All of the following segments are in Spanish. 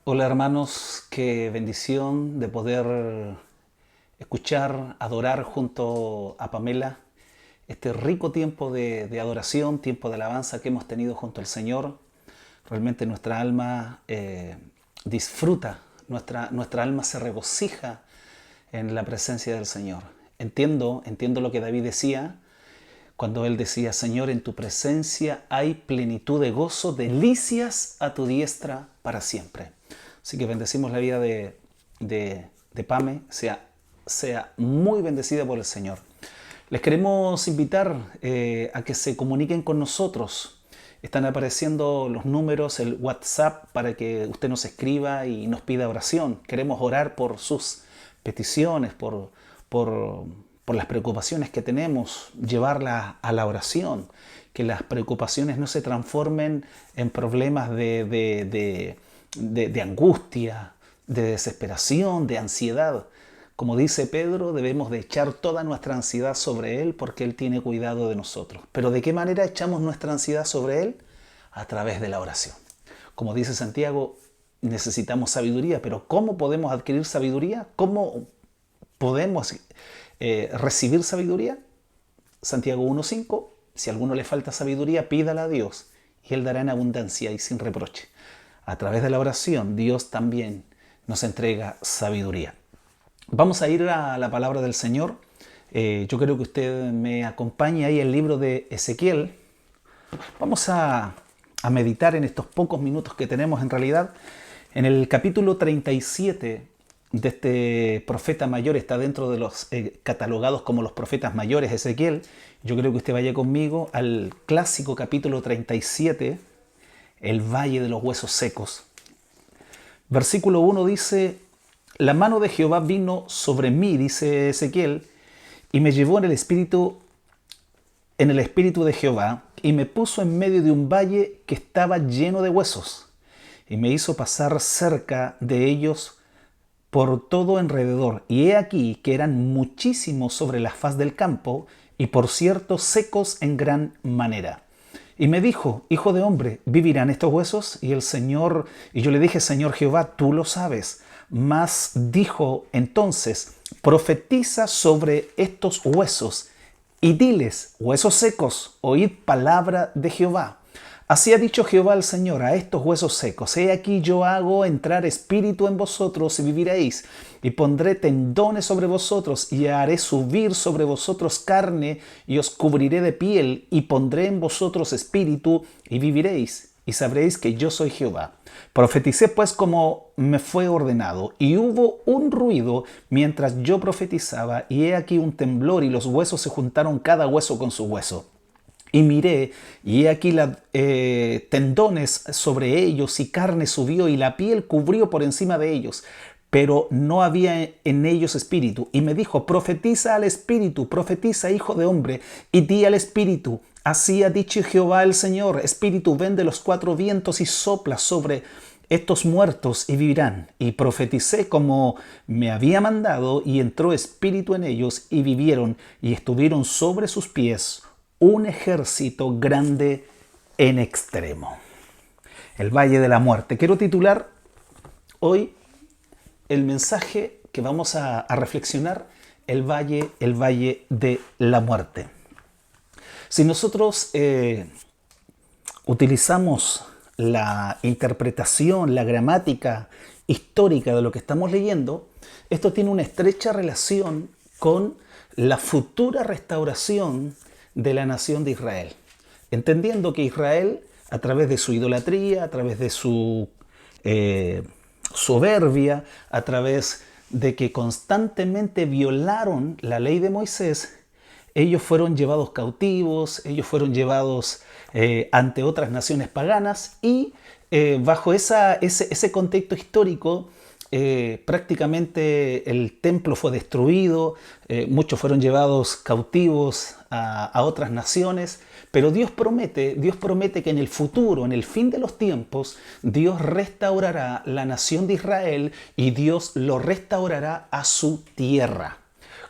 Hola hermanos, qué bendición de poder escuchar, adorar junto a Pamela este rico tiempo de adoración, tiempo de alabanza que hemos tenido junto al Señor. Realmente nuestra alma disfruta, nuestra alma se regocija en la presencia del Señor. Entiendo lo que David decía cuando él decía: Señor, en tu presencia hay plenitud de gozo, delicias a tu diestra para siempre. Así que bendecimos la vida de Pame, sea muy bendecida por el Señor. Les queremos invitar a que se comuniquen con nosotros. Están apareciendo los números, el WhatsApp, para que usted nos escriba y nos pida oración. Queremos orar por sus peticiones, por, por las preocupaciones que tenemos, llevarlas a la oración. Que las preocupaciones no se transformen en problemas de angustia, de desesperación, de ansiedad. Como dice Pedro, debemos de echar toda nuestra ansiedad sobre Él porque Él tiene cuidado de nosotros. Pero ¿de qué manera echamos nuestra ansiedad sobre Él? A través de la oración. Como dice Santiago, necesitamos sabiduría, pero ¿cómo podemos adquirir sabiduría? ¿Cómo podemos recibir sabiduría? Santiago 1:5, si a alguno le falta sabiduría, pídala a Dios y Él dará en abundancia y sin reproche. A través de la oración, Dios también nos entrega sabiduría. Vamos a ir a la palabra del Señor. Yo creo que usted me acompañe ahí en el libro de Ezequiel. Vamos a meditar en estos pocos minutos que tenemos en realidad. En el capítulo 37 de este profeta mayor, está dentro de los catalogados como los profetas mayores, Ezequiel. Yo creo que usted vaya conmigo al clásico capítulo 37, el valle de los huesos secos. Versículo 1 dice: la mano de Jehová vino sobre mí, dice Ezequiel, y me llevó en el espíritu de Jehová, y me puso en medio de un valle que estaba lleno de huesos, y me hizo pasar cerca de ellos por todo alrededor. Y he aquí que eran muchísimos sobre la faz del campo, y por cierto secos en gran manera. Y me dijo: hijo de hombre, ¿vivirán estos huesos? Y yo le dije: Señor Jehová, tú lo sabes. Mas dijo entonces: profetiza sobre estos huesos y diles: huesos secos, oíd palabra de Jehová. Así ha dicho Jehová el Señor a estos huesos secos: he aquí yo hago entrar espíritu en vosotros y viviréis, y pondré tendones sobre vosotros, y haré subir sobre vosotros carne, y os cubriré de piel, y pondré en vosotros espíritu, y viviréis, y sabréis que yo soy Jehová. Profeticé pues como me fue ordenado, y hubo un ruido mientras yo profetizaba, y he aquí un temblor, y los huesos se juntaron cada hueso con su hueso. Y miré, y he aquí tendones sobre ellos, y carne subió, y la piel cubrió por encima de ellos, pero no había en ellos espíritu. Y me dijo: profetiza al espíritu, profetiza, hijo de hombre, y di al espíritu: así ha dicho Jehová el Señor, espíritu, ven de los cuatro vientos y sopla sobre estos muertos y vivirán. Y profeticé como me había mandado, y entró espíritu en ellos, y vivieron, y estuvieron sobre sus pies un ejército grande en extremo. El Valle de la Muerte. Quiero titular hoy el mensaje que vamos a reflexionar: el valle de la muerte. Si nosotros utilizamos la interpretación, la gramática histórica de lo que estamos leyendo, esto tiene una estrecha relación con la futura restauración de la nación de Israel. Entendiendo que Israel, a través de su idolatría, a través de su soberbia, a través de que constantemente violaron la ley de Moisés, ellos fueron llevados cautivos, ellos fueron llevados ante otras naciones paganas, y bajo ese contexto histórico, prácticamente el templo fue destruido, muchos fueron llevados cautivos a otras naciones, pero Dios promete que en el futuro, en el fin de los tiempos, Dios restaurará la nación de Israel, y Dios lo restaurará a su tierra.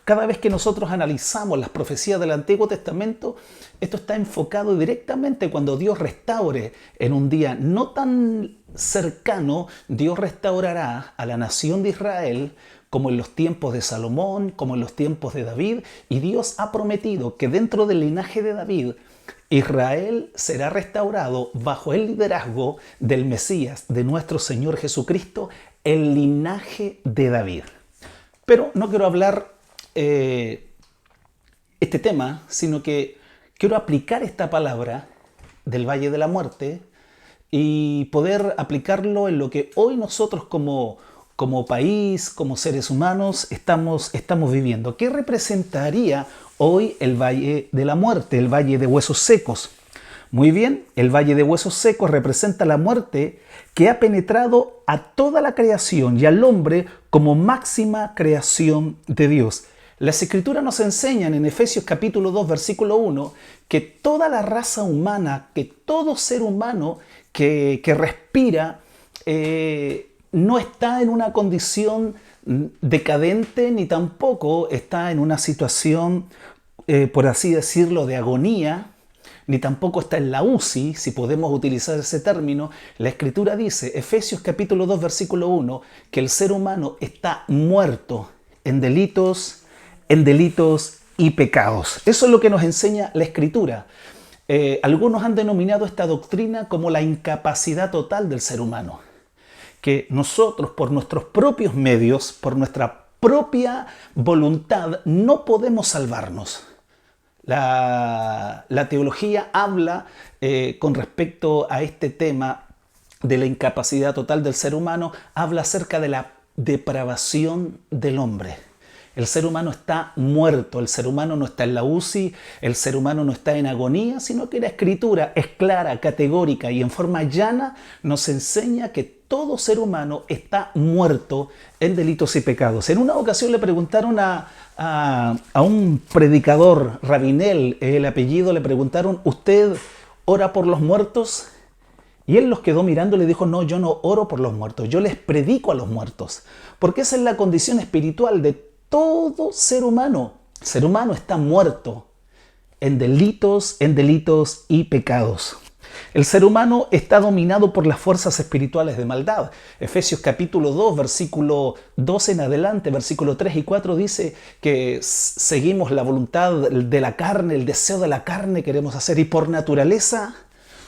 Cada vez que nosotros analizamos las profecías del Antiguo Testamento, esto está enfocado directamente cuando Dios restaure en un día no tan cercano Dios restaurará a la nación de Israel como en los tiempos de Salomón, como en los tiempos de David, y Dios ha prometido que dentro del linaje de David, Israel será restaurado bajo el liderazgo del Mesías, de nuestro Señor Jesucristo, el linaje de David. Pero no quiero hablar este tema, sino que quiero aplicar esta palabra del Valle de la Muerte y poder aplicarlo en lo que hoy nosotros como país, como seres humanos, estamos viviendo. ¿Qué representaría hoy el Valle de la Muerte, el Valle de Huesos Secos? Muy bien, el Valle de Huesos Secos representa la muerte que ha penetrado a toda la creación y al hombre como máxima creación de Dios. Las Escrituras nos enseñan en Efesios capítulo 2, versículo 1, que toda la raza humana, que todo ser humano que respira, no está en una condición decadente ni tampoco está en una situación, por así decirlo, de agonía, ni tampoco está en la UCI, si podemos utilizar ese término. La Escritura dice, Efesios capítulo 2, versículo 1, que el ser humano está muerto en delitos y pecados. Eso es lo que nos enseña la Escritura. Algunos han denominado esta doctrina como la incapacidad total del ser humano. Que nosotros, por nuestros propios medios, por nuestra propia voluntad, no podemos salvarnos. La teología habla con respecto a este tema de la incapacidad total del ser humano, habla acerca de la depravación del hombre. El ser humano está muerto, el ser humano no está en la UCI, el ser humano no está en agonía, sino que la Escritura es clara, categórica y en forma llana nos enseña que todo ser humano está muerto en delitos y pecados. En una ocasión le preguntaron a un predicador, Rabinel, el apellido, le preguntaron, ¿usted ora por los muertos? Y él los quedó mirando y le dijo, no, yo no oro por los muertos, yo les predico a los muertos, porque esa es la condición espiritual de todo ser humano. El ser humano está muerto en delitos y pecados. El ser humano está dominado por las fuerzas espirituales de maldad. Efesios capítulo 2, versículo 12 en adelante, versículo 3 y 4 dice que seguimos la voluntad de la carne, el deseo de la carne queremos hacer y por naturaleza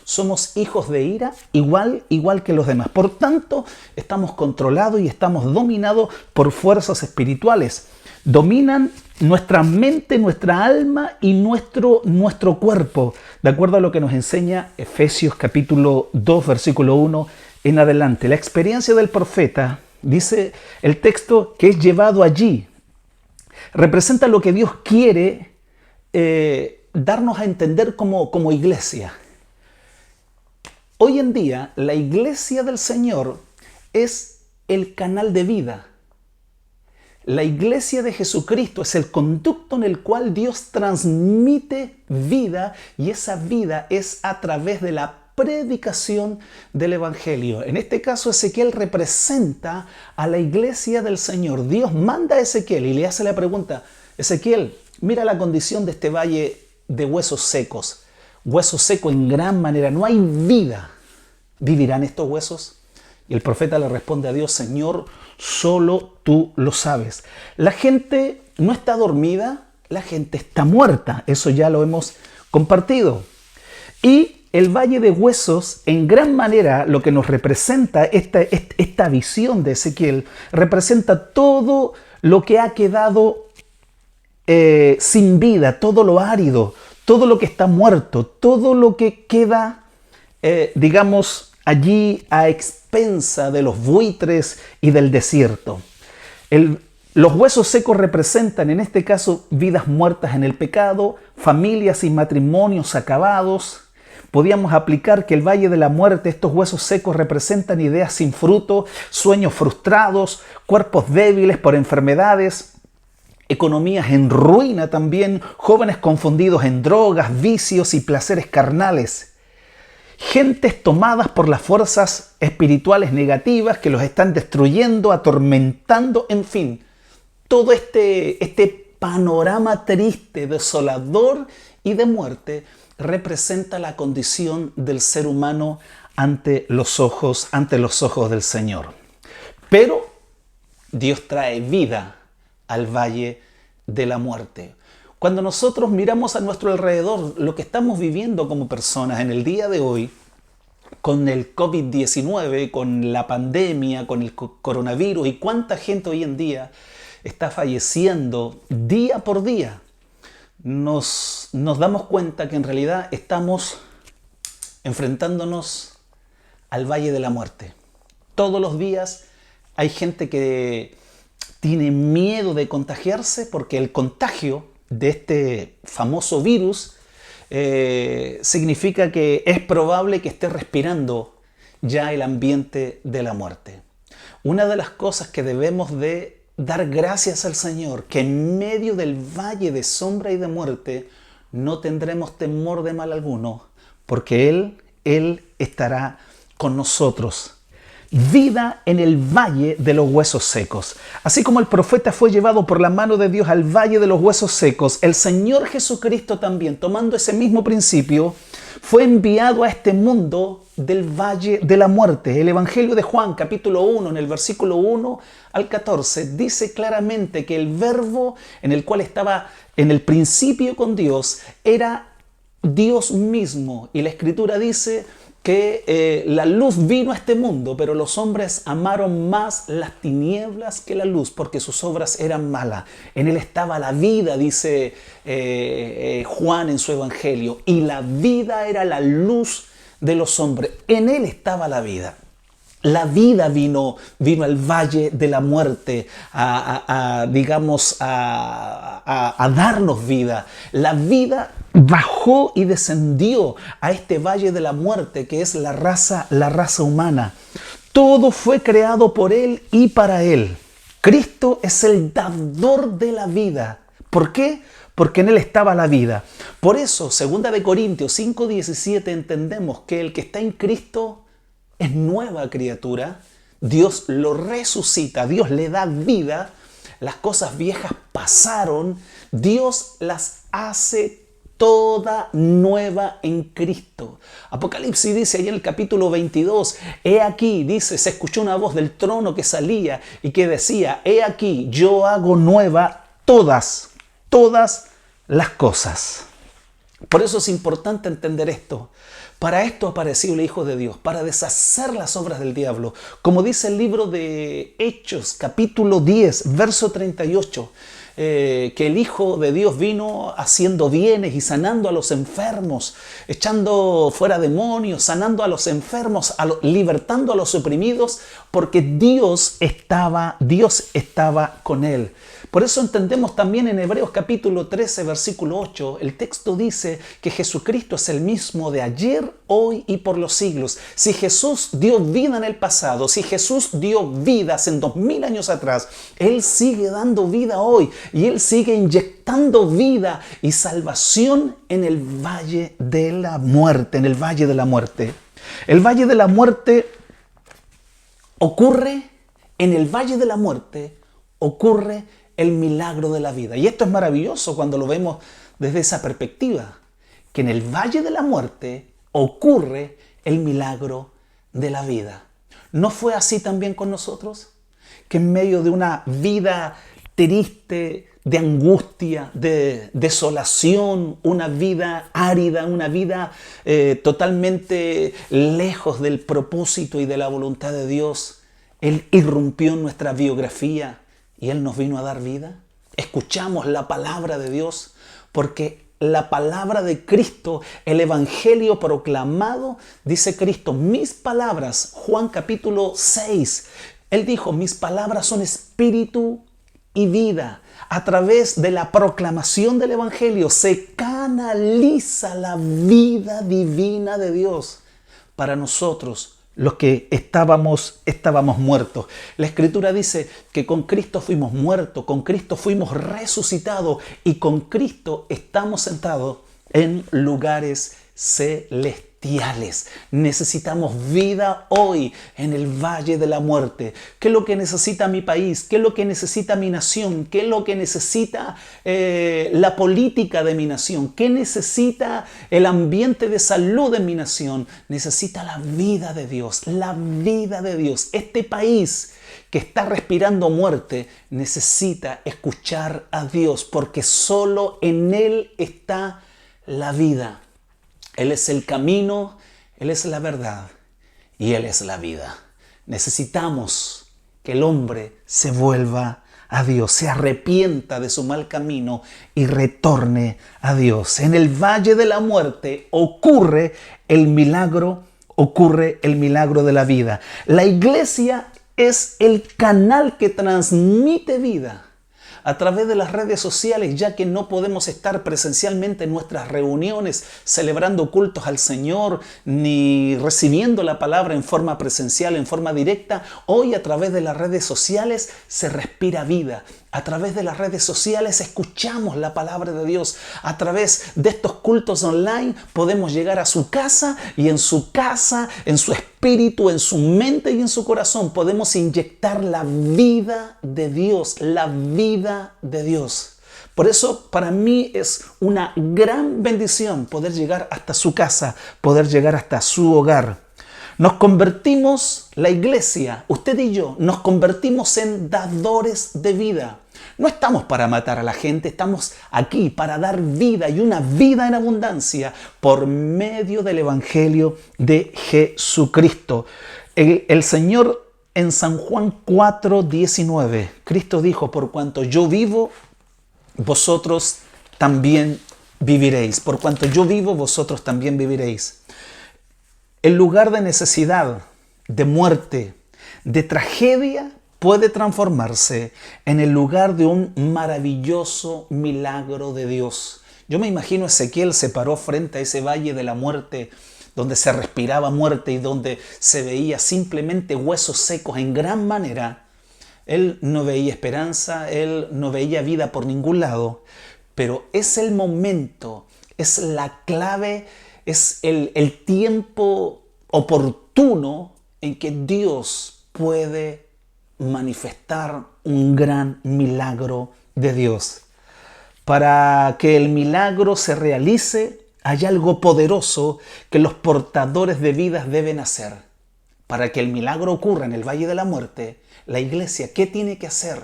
somos hijos de ira igual que los demás. Por tanto, estamos controlados y estamos dominados por fuerzas espirituales. Dominan nuestra mente, nuestra alma y nuestro cuerpo, de acuerdo a lo que nos enseña Efesios capítulo 2, versículo 1 en adelante. La experiencia del profeta, dice el texto, que es llevado allí, representa lo que Dios quiere darnos a entender como iglesia. Hoy en día, la iglesia del Señor es el canal de vida. La iglesia de Jesucristo es el conducto en el cual Dios transmite vida y esa vida es a través de la predicación del Evangelio. En este caso, Ezequiel representa a la iglesia del Señor. Dios manda a Ezequiel y le hace la pregunta, Ezequiel, mira la condición de este valle de huesos secos. Hueso seco en gran manera, no hay vida. ¿Vivirán estos huesos? Y el profeta le responde a Dios, Señor, solo tú lo sabes. La gente no está dormida, la gente está muerta. Eso ya lo hemos compartido. Y el valle de huesos, en gran manera, lo que nos representa, esta visión de Ezequiel, representa todo lo que ha quedado sin vida, todo lo árido, todo lo que está muerto, todo lo que queda, allí a expensa de los buitres y del desierto. Los huesos secos representan, en este caso, vidas muertas en el pecado, familias y matrimonios acabados. Podíamos aplicar que el valle de la muerte, estos huesos secos representan ideas sin fruto, sueños frustrados, cuerpos débiles por enfermedades, economías en ruina también, jóvenes confundidos en drogas, vicios y placeres carnales. Gentes tomadas por las fuerzas espirituales negativas que los están destruyendo, atormentando, en fin. Todo este panorama triste, desolador y de muerte representa la condición del ser humano ante los ojos del Señor. Pero Dios trae vida al valle de la muerte. Cuando nosotros miramos a nuestro alrededor, lo que estamos viviendo como personas en el día de hoy, con el COVID-19, con la pandemia, con el coronavirus y cuánta gente hoy en día está falleciendo día por día, nos damos cuenta que en realidad estamos enfrentándonos al valle de la muerte. Todos los días hay gente que tiene miedo de contagiarse porque el contagio de este famoso virus significa que es probable que esté respirando ya el ambiente de la muerte. Una de las cosas que debemos de dar gracias al Señor, que en medio del valle de sombra y de muerte no tendremos temor de mal alguno, porque Él estará con nosotros. Vida en el valle de los huesos secos. Así como el profeta fue llevado por la mano de Dios al valle de los huesos secos, el Señor Jesucristo también, tomando ese mismo principio, fue enviado a este mundo del valle de la muerte. El Evangelio de Juan, capítulo 1, en el versículo 1 al 14, dice claramente que el verbo en el cual estaba en el principio con Dios era Dios mismo. Y la Escritura dice que la luz vino a este mundo, pero los hombres amaron más las tinieblas que la luz, porque sus obras eran malas. En él estaba la vida, dice Juan en su evangelio, y la vida era la luz de los hombres. En él estaba la vida. La vida vino al valle de la muerte a darnos vida. La vida bajó y descendió a este valle de la muerte que es la raza humana. Todo fue creado por Él y para Él. Cristo es el dador de la vida. ¿Por qué? Porque en Él estaba la vida. Por eso, 2 Corintios 5:17, entendemos que el que está en Cristo es nueva criatura. Dios lo resucita, Dios le da vida. Las cosas viejas pasaron, Dios las hace toda nueva en Cristo. Apocalipsis dice ahí en el capítulo 22, he aquí, dice, se escuchó una voz del trono que salía y que decía, he aquí, yo hago nueva todas las cosas. Por eso es importante entender esto. Para esto apareció el Hijo de Dios, para deshacer las obras del diablo. Como dice el libro de Hechos, capítulo 10, verso 38, que el Hijo de Dios vino haciendo bienes y sanando a los enfermos, echando fuera demonios, sanando a los enfermos, libertando a los oprimidos, porque Dios estaba con él. Por eso entendemos también en Hebreos capítulo 13, versículo 8, el texto dice que Jesucristo es el mismo de ayer, hoy y por los siglos. Si Jesús dio vida en el pasado, si Jesús dio vida hace 2000 años atrás, Él sigue dando vida hoy y Él sigue inyectando vida y salvación en el valle de la muerte, en el valle de la muerte. El valle de la muerte ocurre el milagro de la vida. Y esto es maravilloso cuando lo vemos desde esa perspectiva, que en el valle de la muerte ocurre el milagro de la vida. ¿No fue así también con nosotros? Que en medio de una vida triste, de angustia, de desolación, una vida árida, una vida totalmente lejos del propósito y de la voluntad de Dios, Él irrumpió en nuestra biografía y Él nos vino a dar vida? Escuchamos la palabra de Dios porque la palabra de Cristo, el evangelio proclamado, dice Cristo, mis palabras, Juan capítulo 6, Él dijo, mis palabras son espíritu y vida. A través de la proclamación del evangelio se canaliza la vida divina de Dios para nosotros, los que estábamos muertos. La Escritura dice que con Cristo fuimos muertos, con Cristo fuimos resucitados y con Cristo estamos sentados en lugares celestiales. Necesitamos vida hoy en el valle de la muerte. ¿Qué es lo que necesita mi país? ¿Qué es lo que necesita mi nación? ¿Qué es lo que necesita la política de mi nación? ¿Qué necesita el ambiente de salud en mi nación? Necesita la vida de Dios, la vida de Dios. Este país que está respirando muerte necesita escuchar a Dios, porque solo en Él está la vida. Él es el camino, Él es la verdad y Él es la vida. Necesitamos que el hombre se vuelva a Dios, se arrepienta de su mal camino y retorne a Dios. En el valle de la muerte ocurre el milagro de la vida. La iglesia es el canal que transmite vida a través de las redes sociales, ya que no podemos estar presencialmente en nuestras reuniones celebrando cultos al Señor, ni recibiendo la palabra en forma presencial, en forma directa. Hoy a través de las redes sociales se respira vida. A través de las redes sociales escuchamos la palabra de Dios. A través de estos cultos online podemos llegar a su casa y en su casa, en su espíritu, en su mente y en su corazón podemos inyectar la vida de Dios, la vida de Dios. Por eso para mí es una gran bendición poder llegar hasta su casa, poder llegar hasta su hogar. Nos convertimos, la iglesia, usted y yo, nos convertimos en dadores de vida. No estamos para matar a la gente, estamos aquí para dar vida y una vida en abundancia por medio del Evangelio de Jesucristo. El Señor en San Juan 4:19, Cristo dijo: por cuanto yo vivo, vosotros también viviréis. Por cuanto yo vivo, vosotros también viviréis. El lugar de necesidad, de muerte, de tragedia puede transformarse en el lugar de un maravilloso milagro de Dios. Yo me imagino Ezequiel se paró frente a ese valle de la muerte, donde se respiraba muerte y donde se veía simplemente huesos secos en gran manera. Él no veía esperanza, él no veía vida por ningún lado, pero es el momento, es la clave, es el tiempo oportuno en que Dios puede manifestar un gran milagro de Dios. Para que el milagro se realice, hay algo poderoso que los portadores de vidas deben hacer. Para que el milagro ocurra en el Valle de la Muerte, la iglesia, ¿qué tiene que hacer?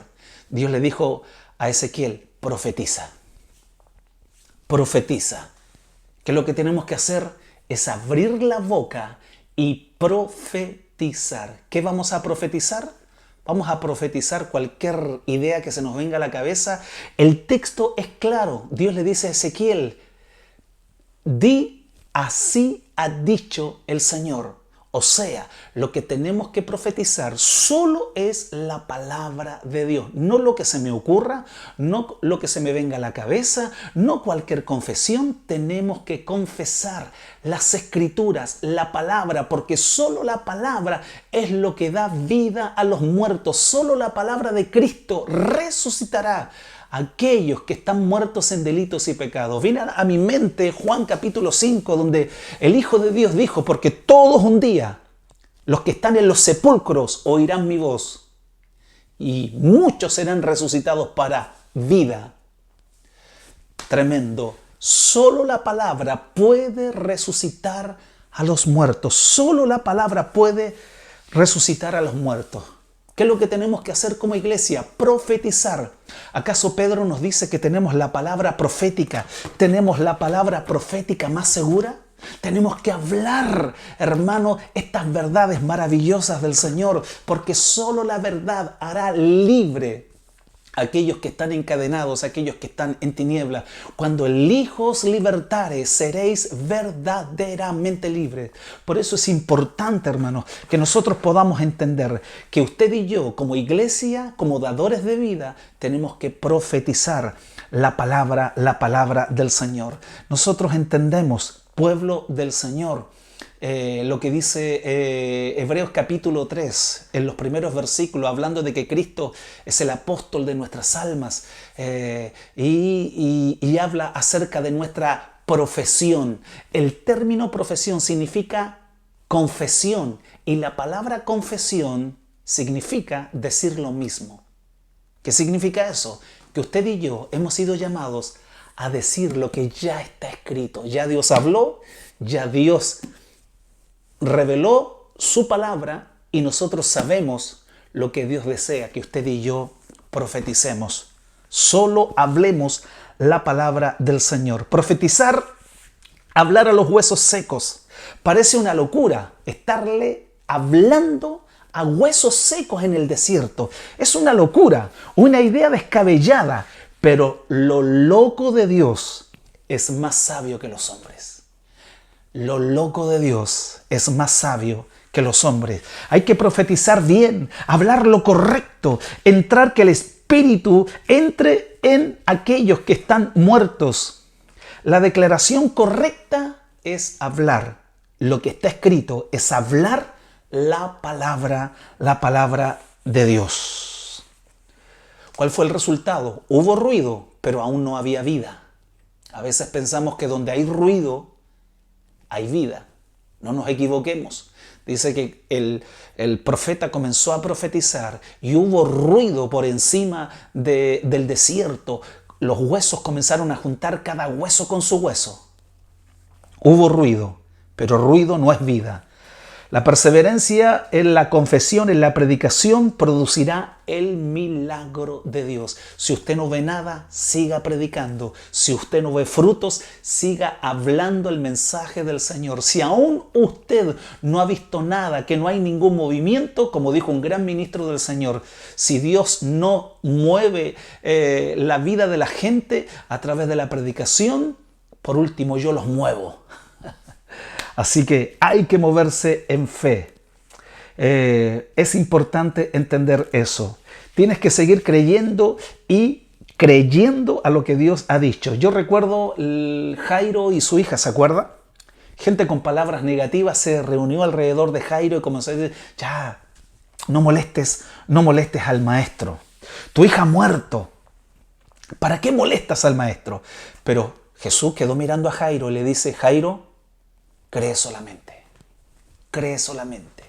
Dios le dijo a Ezequiel: profetiza. Profetiza. Que lo que tenemos que hacer es abrir la boca y profetizar. ¿Qué vamos a profetizar? Vamos a profetizar cualquier idea que se nos venga a la cabeza. El texto es claro. Dios le dice a Ezequiel: di, así ha dicho el Señor. O sea, lo que tenemos que profetizar solo es la palabra de Dios. No lo que se me ocurra, no lo que se me venga a la cabeza, no cualquier confesión. Tenemos que confesar las Escrituras, la palabra, porque solo la palabra es lo que da vida a los muertos. Solo la palabra de Cristo resucitará a aquellos que están muertos en delitos y pecados. Viene a mi mente Juan capítulo 5, donde el Hijo de Dios dijo: porque todos un día, los que están en los sepulcros, oirán mi voz, y muchos serán resucitados para vida. Tremendo. Solo la palabra puede resucitar a los muertos. Solo la palabra puede resucitar a los muertos. ¿Qué es lo que tenemos que hacer como iglesia? Profetizar. ¿Acaso Pedro nos dice que tenemos la palabra profética? ¿Tenemos la palabra profética más segura? Tenemos que hablar, hermano, estas verdades maravillosas del Señor, porque solo la verdad hará libre a aquellos que están encadenados, a aquellos que están en tinieblas. Cuando el Hijo os libertare, seréis verdaderamente libres. Por eso es importante, hermanos, que nosotros podamos entender que usted y yo, como iglesia, como dadores de vida, tenemos que profetizar la palabra del Señor. Nosotros entendemos, pueblo del Señor, lo que dice Hebreos capítulo 3, en los primeros versículos, hablando de que Cristo es el apóstol de nuestras almas, y habla acerca de nuestra profesión. El término profesión significa confesión y la palabra confesión significa decir lo mismo. ¿Qué significa eso? Que usted y yo hemos sido llamados a decir lo que ya está escrito. Ya Dios habló, ya Dios reveló su palabra y nosotros sabemos lo que Dios desea que usted y yo profeticemos. Solo hablemos la palabra del Señor. Profetizar, hablar a los huesos secos. Parece una locura estarle hablando a huesos secos en el desierto. Es una locura, una idea descabellada, pero lo loco de Dios es más sabio que los hombres. Lo loco de Dios es más sabio que los hombres. Hay que profetizar bien, hablar lo correcto, entrar que el Espíritu entre en aquellos que están muertos. La declaración correcta es hablar lo que está escrito, es hablar la palabra de Dios. ¿Cuál fue el resultado? Hubo ruido, pero aún no había vida. A veces pensamos que donde hay ruido, hay vida. No nos equivoquemos. Dice que el profeta comenzó a profetizar y hubo ruido por encima del desierto. Los huesos comenzaron a juntar cada hueso con su hueso. Hubo ruido, pero ruido no es vida. La perseverancia en la confesión, en la predicación, producirá el milagro de Dios. Si usted no ve nada, siga predicando. Si usted no ve frutos, siga hablando el mensaje del Señor. Si aún usted no ha visto nada, que no hay ningún movimiento, como dijo un gran ministro del Señor, si Dios no mueve la vida de la gente a través de la predicación, por último yo los muevo. Así que hay que moverse en fe. Es importante entender eso. Tienes que seguir creyendo y creyendo a lo que Dios ha dicho. Yo recuerdo Jairo y su hija, ¿se acuerda? Gente con palabras negativas se reunió alrededor de Jairo y comenzó a decir, ya, no molestes al maestro. Tu hija ha muerto. ¿Para qué molestas al maestro? Pero Jesús quedó mirando a Jairo y le dice, Jairo, cree solamente, cree solamente.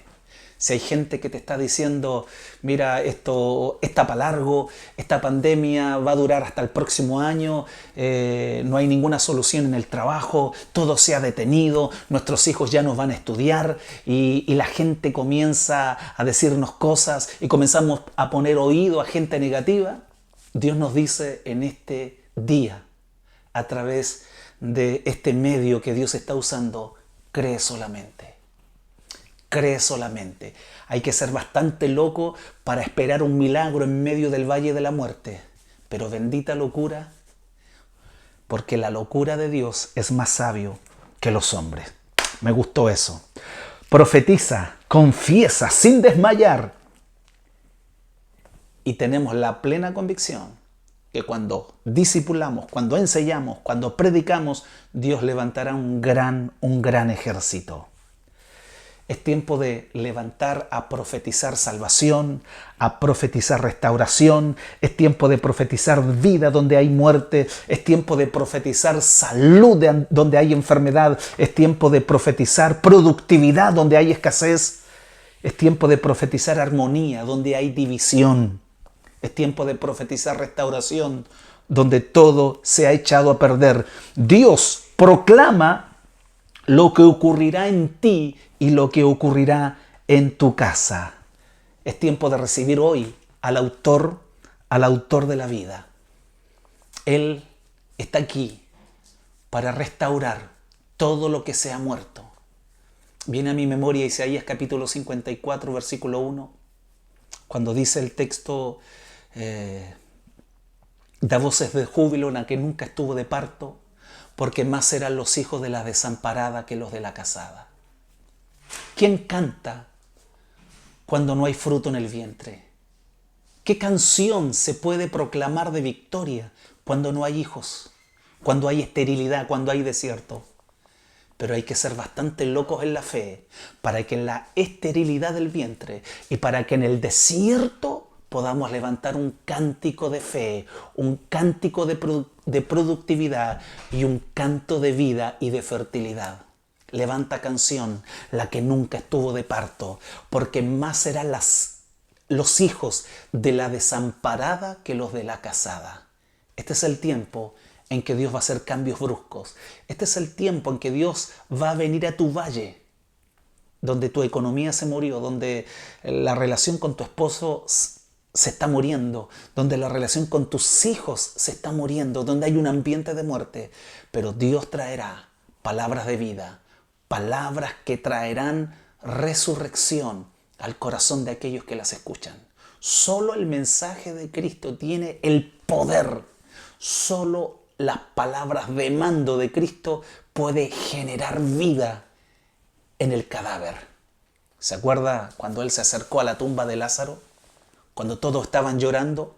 Si hay gente que te está diciendo, mira, esto está para largo, esta pandemia va a durar hasta el próximo año, no hay ninguna solución en el trabajo, todo se ha detenido, nuestros hijos ya no van a estudiar y la gente comienza a decirnos cosas y comenzamos a poner oído a gente negativa, Dios nos dice en este día, a través de este medio que Dios está usando, cree solamente. Cree solamente. Hay que ser bastante loco para esperar un milagro en medio del valle de la muerte. Pero bendita locura, porque la locura de Dios es más sabio que los hombres. Me gustó eso. Profetiza, confiesa sin desmayar. Y tenemos la plena convicción que cuando discipulamos, cuando enseñamos, cuando predicamos, Dios levantará un gran ejército. Es tiempo de levantar a profetizar salvación, a profetizar restauración. Es tiempo de profetizar vida donde hay muerte. Es tiempo de profetizar salud donde hay enfermedad. Es tiempo de profetizar productividad donde hay escasez. Es tiempo de profetizar armonía donde hay división. Es tiempo de profetizar restauración donde todo se ha echado a perder. Dios proclama lo que ocurrirá en ti y lo que ocurrirá en tu casa. Es tiempo de recibir hoy al autor de la vida. Él está aquí para restaurar todo lo que se ha muerto. Viene a mi memoria Isaías capítulo 54, versículo 1, cuando dice el texto, da voces de júbilo en la que nunca estuvo de parto, porque más serán los hijos de la desamparada que los de la casada. ¿Quién canta cuando no hay fruto en el vientre? ¿Qué canción se puede proclamar de victoria cuando no hay hijos? Cuando hay esterilidad, cuando hay desierto. Pero hay que ser bastante locos en la fe para que en la esterilidad del vientre y para que en el desierto podamos levantar un cántico de fe, un cántico de productividad y un canto de vida y de fertilidad. Levanta canción, la que nunca estuvo de parto, porque más serán los hijos de la desamparada que los de la casada. Este es el tiempo en que Dios va a hacer cambios bruscos. Este es el tiempo en que Dios va a venir a tu valle, donde tu economía se murió, donde la relación con tu esposo se está muriendo, donde la relación con tus hijos se está muriendo, donde hay un ambiente de muerte. Pero Dios traerá palabras de vida, palabras que traerán resurrección al corazón de aquellos que las escuchan. Solo el mensaje de Cristo tiene el poder. Solo las palabras de mando de Cristo puede generar vida en el cadáver. ¿Se acuerda cuando Él se acercó a la tumba de Lázaro? Cuando todos estaban llorando,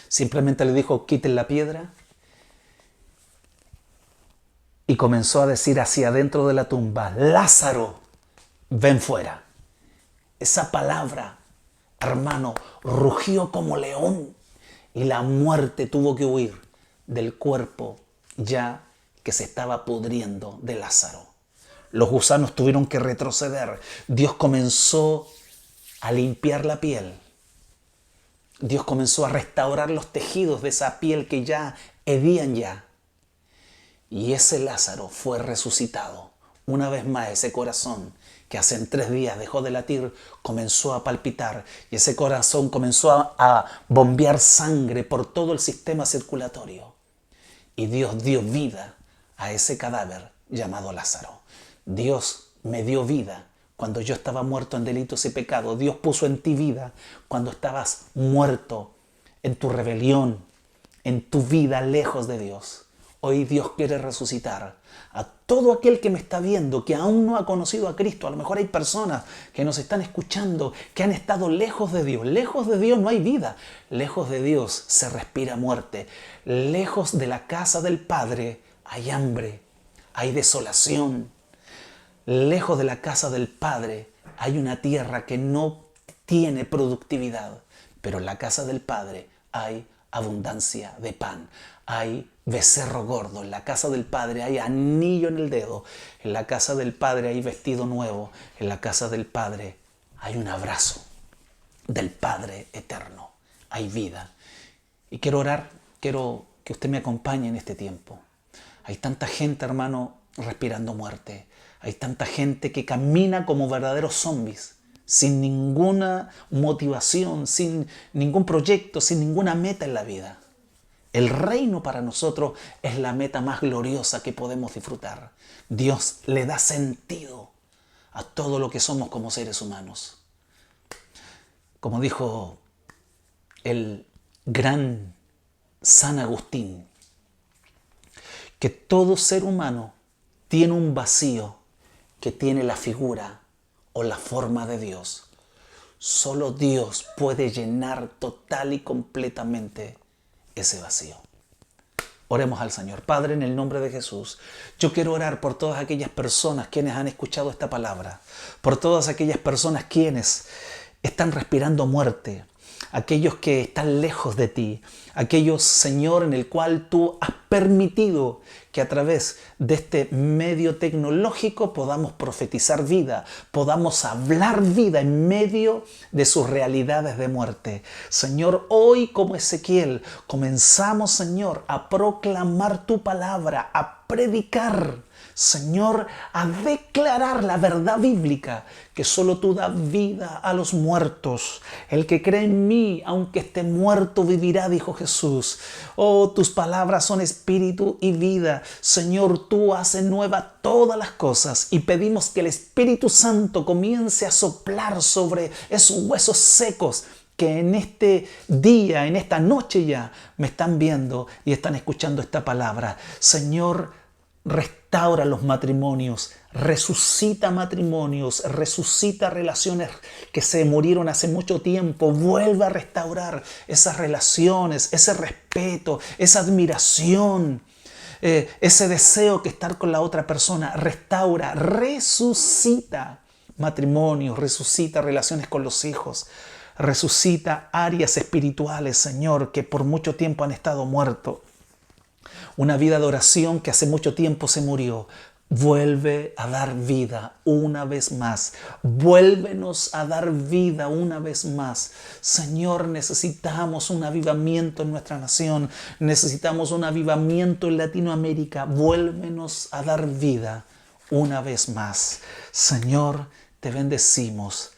simplemente le dijo, quiten la piedra. Y comenzó a decir hacia adentro de la tumba, Lázaro, ven fuera. Esa palabra, hermano, rugió como león y la muerte tuvo que huir del cuerpo ya que se estaba pudriendo de Lázaro. Los gusanos tuvieron que retroceder. Dios comenzó a limpiar la piel. Dios comenzó a restaurar los tejidos de esa piel que ya hedían ya. Y ese Lázaro fue resucitado. Una vez más ese corazón que hace 3 días dejó de latir, comenzó a palpitar. Y ese corazón comenzó a bombear sangre por todo el sistema circulatorio. Y Dios dio vida a ese cadáver llamado Lázaro. Dios me dio vida cuando yo estaba muerto en delitos y pecados. Dios puso en ti vida cuando estabas muerto en tu rebelión, en tu vida lejos de Dios. Hoy Dios quiere resucitar a todo aquel que me está viendo, que aún no ha conocido a Cristo. A lo mejor hay personas que nos están escuchando, que han estado lejos de Dios. Lejos de Dios no hay vida. Lejos de Dios se respira muerte. Lejos de la casa del Padre hay hambre, hay desolación. Lejos de la casa del Padre hay una tierra que no tiene productividad. Pero en la casa del Padre hay abundancia de pan. Hay becerro gordo. En la casa del Padre hay anillo en el dedo. En la casa del Padre hay vestido nuevo. En la casa del Padre hay un abrazo del Padre eterno. Hay vida. Y quiero orar, quiero que usted me acompañe en este tiempo. Hay tanta gente, hermano, respirando muerte. Hay tanta gente que camina como verdaderos zombies, sin ninguna motivación, sin ningún proyecto, sin ninguna meta en la vida. El reino para nosotros es la meta más gloriosa que podemos disfrutar. Dios le da sentido a todo lo que somos como seres humanos. Como dijo el gran San Agustín, que todo ser humano tiene un vacío que tiene la figura o la forma de Dios. Solo Dios puede llenar total y completamente ese vacío. Oremos al Señor. Padre, en el nombre de Jesús, yo quiero orar por todas aquellas personas quienes han escuchado esta palabra, por todas aquellas personas quienes están respirando muerte, aquellos que están lejos de ti, aquellos, Señor, en el cual tú has permitido que a través de este medio tecnológico podamos profetizar vida, podamos hablar vida en medio de sus realidades de muerte. Señor, hoy como Ezequiel comenzamos, Señor, a proclamar tu palabra, a predicar, Señor, a declarar la verdad bíblica, que solo tú das vida a los muertos. El que cree en mí, aunque esté muerto, vivirá, dijo Jesús. Oh, tus palabras son espíritu y vida. Señor, tú haces nueva todas las cosas y pedimos que el Espíritu Santo comience a soplar sobre esos huesos secos que en este día, en esta noche ya, me están viendo y están escuchando esta palabra. Señor, restaura los matrimonios, resucita relaciones que se murieron hace mucho tiempo, vuelve a restaurar esas relaciones, ese respeto, esa admiración, ese deseo que estar con la otra persona. Restaura, resucita matrimonios, resucita relaciones con los hijos, Resucita áreas espirituales, Señor, que por mucho tiempo han estado muertos. Una vida de oración que hace mucho tiempo se murió. Vuelve a dar vida una vez más. Vuélvenos a dar vida una vez más. Señor, necesitamos un avivamiento en nuestra nación. Necesitamos un avivamiento en Latinoamérica. Vuélvenos a dar vida una vez más. Señor, te bendecimos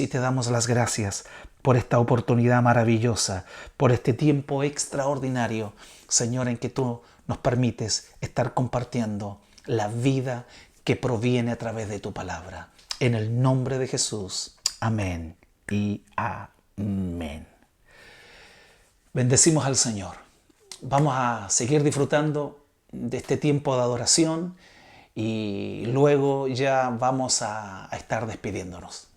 y te damos las gracias por esta oportunidad maravillosa, por este tiempo extraordinario, Señor, en que tú nos permites estar compartiendo la vida que proviene a través de tu palabra. En el nombre de Jesús. Amén y amén. Bendecimos al Señor. Vamos a seguir disfrutando de este tiempo de adoración y luego ya vamos a estar despidiéndonos.